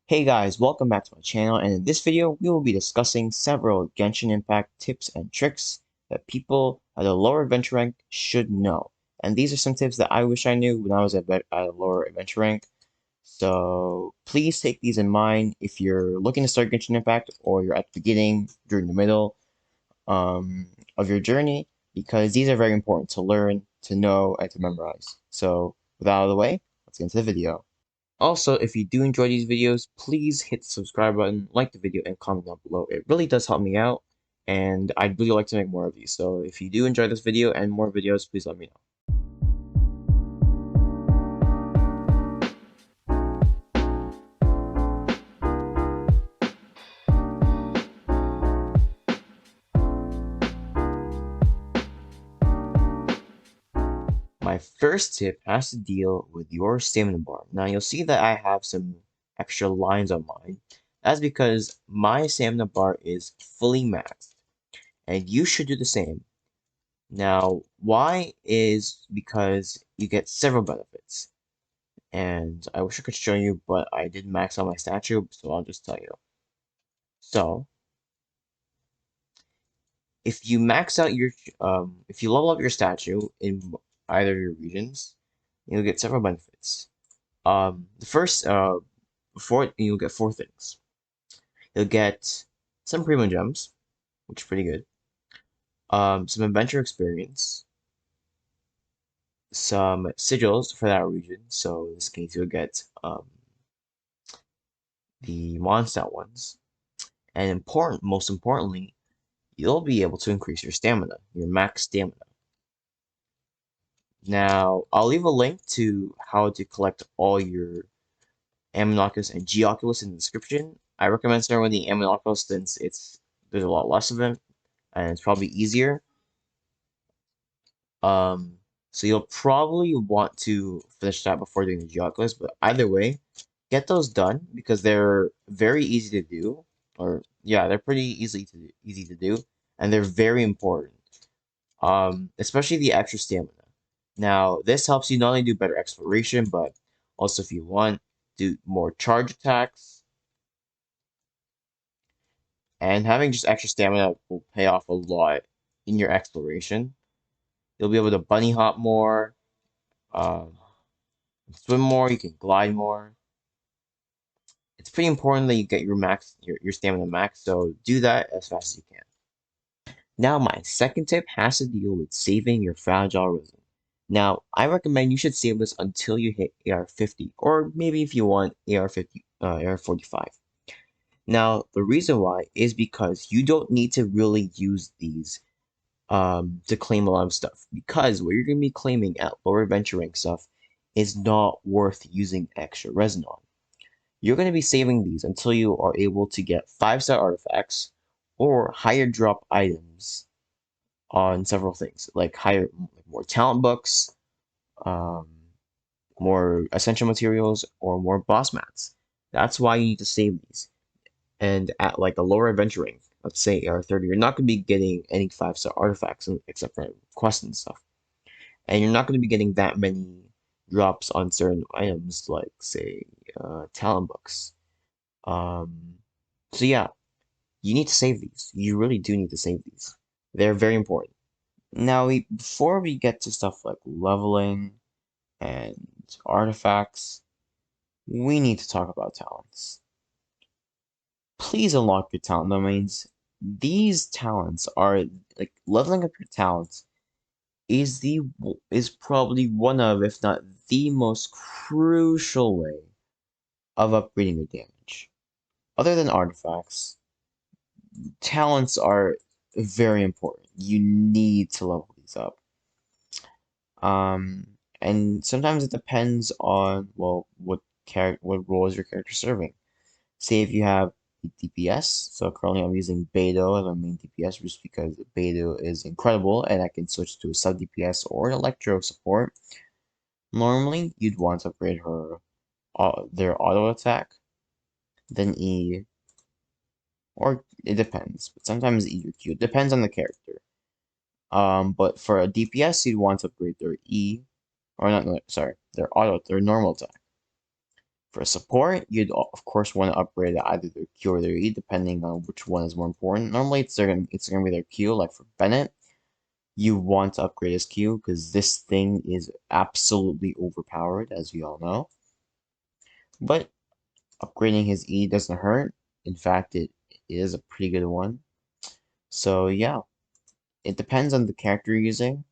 Hey guys, welcome back to my channel, and in this video we will be discussing several Genshin Impact tips and tricks that people at a lower adventure rank should know. And these are some tips that I wish I knew when I was at a lower adventure rank. So please take these in mind if you're looking to start Genshin Impact or you're at the beginning, during the middle um, of your journey, because these are very important to learn, to know, and to memorize. So with that out of the way, let's get into the video. Also, if you do enjoy these videos, please hit the subscribe button, like the video, and comment down below. It really does help me out, and I'd really like to make more of these. So if you do enjoy this video and more videos, please let me know. My first tip has to deal with your stamina bar. Now you'll see that I have some extra lines on mine. That's because my stamina bar is fully maxed, and you should do the same. Now, why is because you get several benefits. And I wish I could show you, but I did max out my statue, so I'll just tell you. So, if you max out your, if you level up your statue in either of your regions, you'll get several benefits. The first, you'll get four things. You'll get some premium gems, which is pretty good. Some adventure experience, some sigils for that region. So in this case, you'll get the Mondstadt ones, and most importantly, you'll be able to increase your stamina, your max stamina. Now, I'll leave a link to how to collect all your Amenoculus and Geoculus in the description. I recommend starting with the Amenoculus since there's a lot less of them and it's probably easier. So you'll probably want to finish that before doing the Geoculus, but either way, get those done because they're very easy to do, or yeah, they're pretty easy to do, and they're very important. Especially the extra stamina. Now, this helps you not only do better exploration, but also if you want, do more charge attacks. And having just extra stamina will pay off a lot in your exploration. You'll be able to bunny hop more, um, swim more, you can glide more. It's pretty important that you get your stamina max, so do that as fast as you can. Now, my second tip has to deal with saving your fragile risen. Now, I recommend you should save this until you hit AR 50, or maybe if you want AR 45. Now, the reason why is because you don't need to really use these to claim a lot of stuff, because what you're going to be claiming at lower adventure rank stuff is not worth using extra resin on. You're going to be saving these until you are able to get 5-star artifacts or higher drop items on several things, like more talent books, um, more essential materials, or more boss mats. That's why you need to save these. And at like a lower adventuring, let's say AR 30, you're not going to be getting any 5-star artifacts except for quests and stuff. And you're not going to be getting that many drops on certain items, like say talent books. Um, so yeah, you need to save these. You really do need to save these. They're very important. Now, before we get to stuff like leveling and artifacts, we need to talk about talents. Please unlock your talent domains. These talents are like leveling up your talents is probably one of, if not the most crucial way of upgrading your damage. Other than artifacts, talents are very important. You need to level these up. And sometimes it depends on, well, what role is your character serving. Say if you have DPS, so currently I'm using Beidou as my main DPS just because Beidou is incredible and I can switch to a sub DPS or an Electro support. Normally, you'd want to upgrade their auto attack, then E, or it depends, but sometimes E or Q. It depends on the character. But for a DPS, you'd want to upgrade their E, or not, no, sorry, their normal attack. For support, you'd of course want to upgrade either their Q or their E, depending on which one is more important. Normally, it's gonna be their Q. Like for Bennett, you want to upgrade his Q because this thing is absolutely overpowered, as we all know. But upgrading his E doesn't hurt. In fact, it is a pretty good one. So yeah, it depends on the character you're using.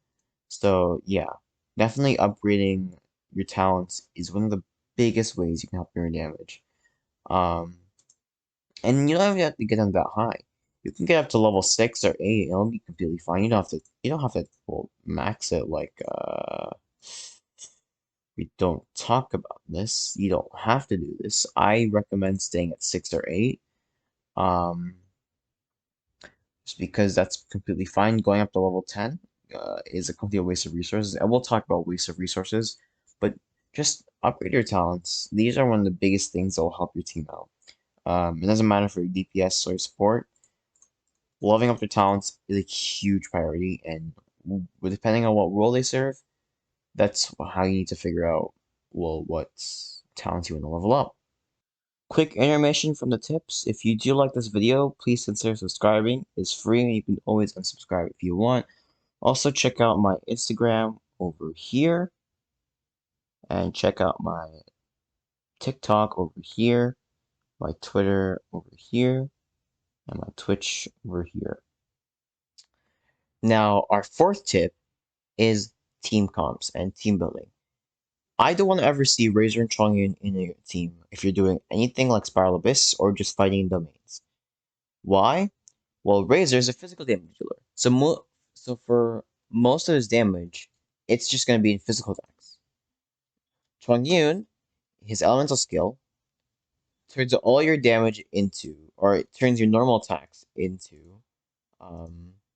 So yeah, definitely upgrading your talents is one of the biggest ways you can help your damage. Um, and you don't even have to get them that high. You can get up to level 6 or 8, and it'll be completely fine. You don't have to well, max it like we don't talk about this. You don't have to do this. I recommend staying at 6 or 8. Um, just because that's completely fine. Going up to level 10 is a complete waste of resources. And we'll talk about waste of resources, but just upgrade your talents. These are one of the biggest things that will help your team out. It doesn't matter for your DPS or support. Leveling up their talents is a huge priority, and depending on what role they serve, that's how you need to figure out, well, what talents you want to level up. Quick intermission from the tips. If you do like this video, please consider subscribing. It's free and you can always unsubscribe if you want. Also, check out my Instagram over here, and check out my TikTok over here, my Twitter over here, and my Twitch over here. Now, our fourth tip is team comps and team building. I don't want to ever see Razor and Chongyun in a team if you're doing anything like Spiral Abyss or just fighting domains. Why? Well, Razor is a physical damage dealer, so for most of his damage, it's just going to be in physical attacks. Chongyun, his elemental skill, turns all your damage into, or it turns your normal attacks into, cryo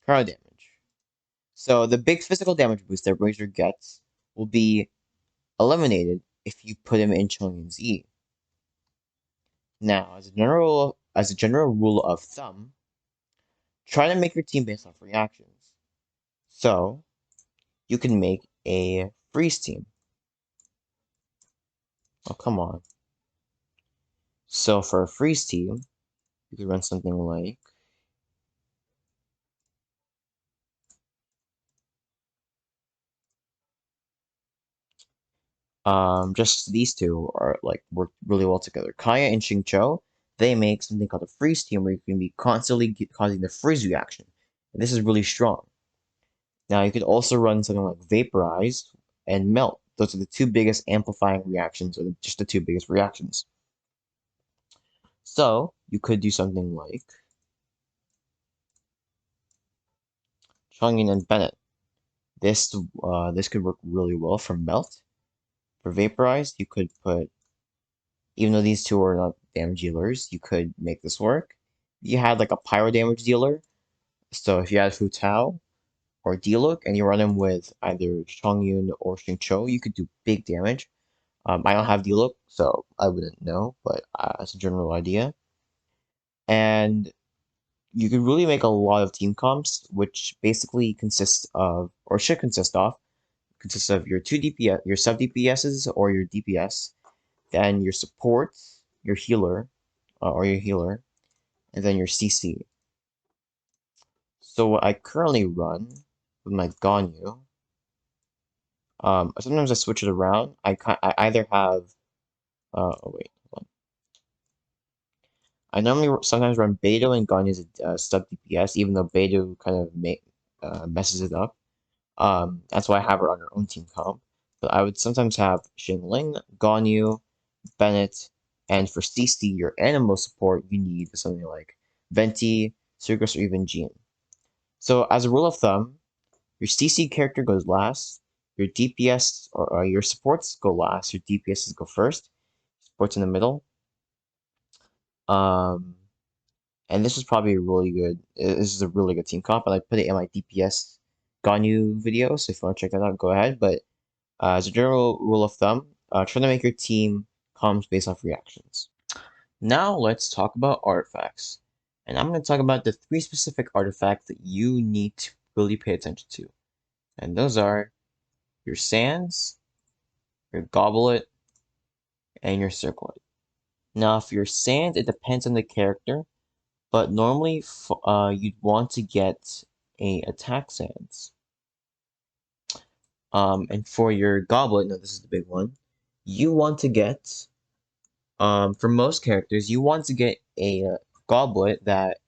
damage. So the big physical damage boost that Razor gets will be eliminated if you put him in Chongyun's E. Now, as a general rule of thumb, try to make your team based off reactions. So you can make a freeze team. Oh, come on. So for a freeze team, you could run something like just these two are like work really well together. Kaya and Xingqiu, they make something called a freeze team where you can be constantly causing the freeze reaction. And this is really strong. Now you could also run something like vaporize and melt. Those are the two biggest amplifying reactions, or just the two biggest reactions. So you could do something like Chongqing and Bennett. This could work really well for melt. For vaporize, you could put, even though these two are not damage dealers, you could make this work. You had like a pyro damage dealer. So if you had Fu Tao or Diluc and you run him with either Chongyun or Xingqiu, you could do big damage. I don't have Diluc, so I wouldn't know, but it's a general idea. And you could really make a lot of team comps, which basically consists of, or should consists of your two DPS, your sub DPSs or your DPS, then your support, your healer, or your healer, and then your CC. So what I currently run with my Ganyu, sometimes I switch it around. I either have, oh wait, hold on. I normally sometimes run Beidou and Ganyu as a sub DPS, even though Beidou kind of messes it up. That's why I have her on her own team comp. But I would sometimes have Xingling, Ganyu, Bennett, and for CC, your animal support, you need something like Venti, Circus, or even Jean. So as a rule of thumb, your CC character goes last, your DPS or your supports go last, your DPSs go first, supports in the middle. Um, and this is probably a really good. This is a really good team comp, and I put it in my DPS Ganyu video. So if you want to check that out, go ahead. But as a general rule of thumb, try to make your team comps based off reactions. Now let's talk about artifacts. And I'm going to talk about the 3 specific artifacts that you need to really pay attention to. And those are your sands, your goblet, and your circlet. Now, if you're sand, it depends on the character, but normally you'd want to get a attack sands. And for your goblet, now this is the big one, you want to get, for most characters, you want to get a goblet that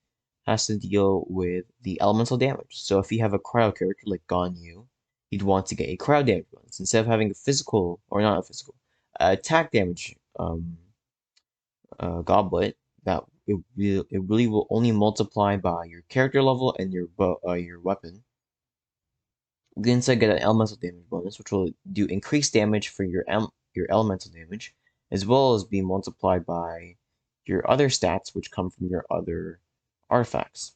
has to deal with the elemental damage. So if you have a cryo character like Ganyu, you'd want to get a cryo damage bonus instead of having a physical, or not a physical, attack damage goblet that it really will only multiply by your character level and your weapon. You can instead get an elemental damage bonus, which will do increased damage for your elemental damage, as well as be multiplied by your other stats, which come from your other artifacts.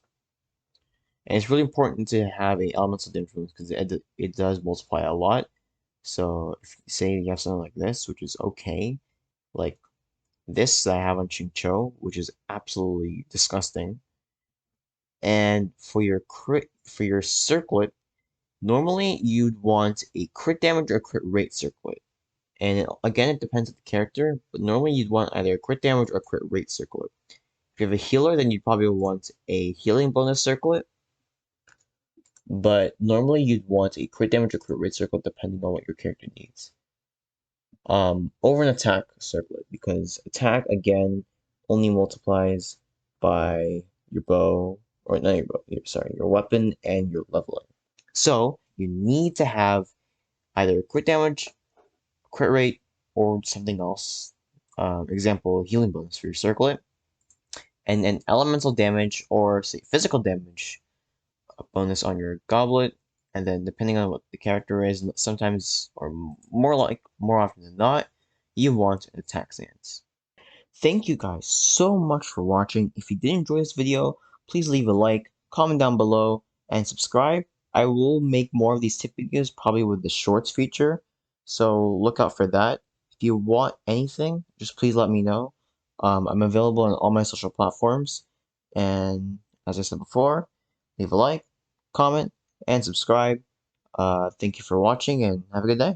And it's really important to have a elemental damage bonus because it does multiply a lot. So if say you have something like this, which is okay, like this that I have on Chincho, which is absolutely disgusting. And for your circlet, normally you'd want a crit damage or crit rate circlet. And again, it depends on the character, but normally you'd want either a crit damage or crit rate circlet. If you have a healer, then you'd probably want a healing bonus circlet. But normally you'd want a crit damage or crit rate circlet depending on what your character needs. Over an attack circlet, because attack again only multiplies by your bow, or not your bow, sorry, your weapon and your leveling. So you need to have either crit damage, crit rate, or something else. Example, healing bonus for your circlet, and then elemental damage or say physical damage bonus on your goblet, and then depending on what the character is, sometimes or more often than not, you want an attack stance. Thank you guys so much for watching. If you did enjoy this video, please leave a like, comment down below, and subscribe. I will make more of these tip videos, probably with the shorts feature, so look out for that. If you want anything, just please let me know. I'm available on all my social platforms, and as I said before, leave a like, comment, and subscribe. Thank you for watching, and have a good day.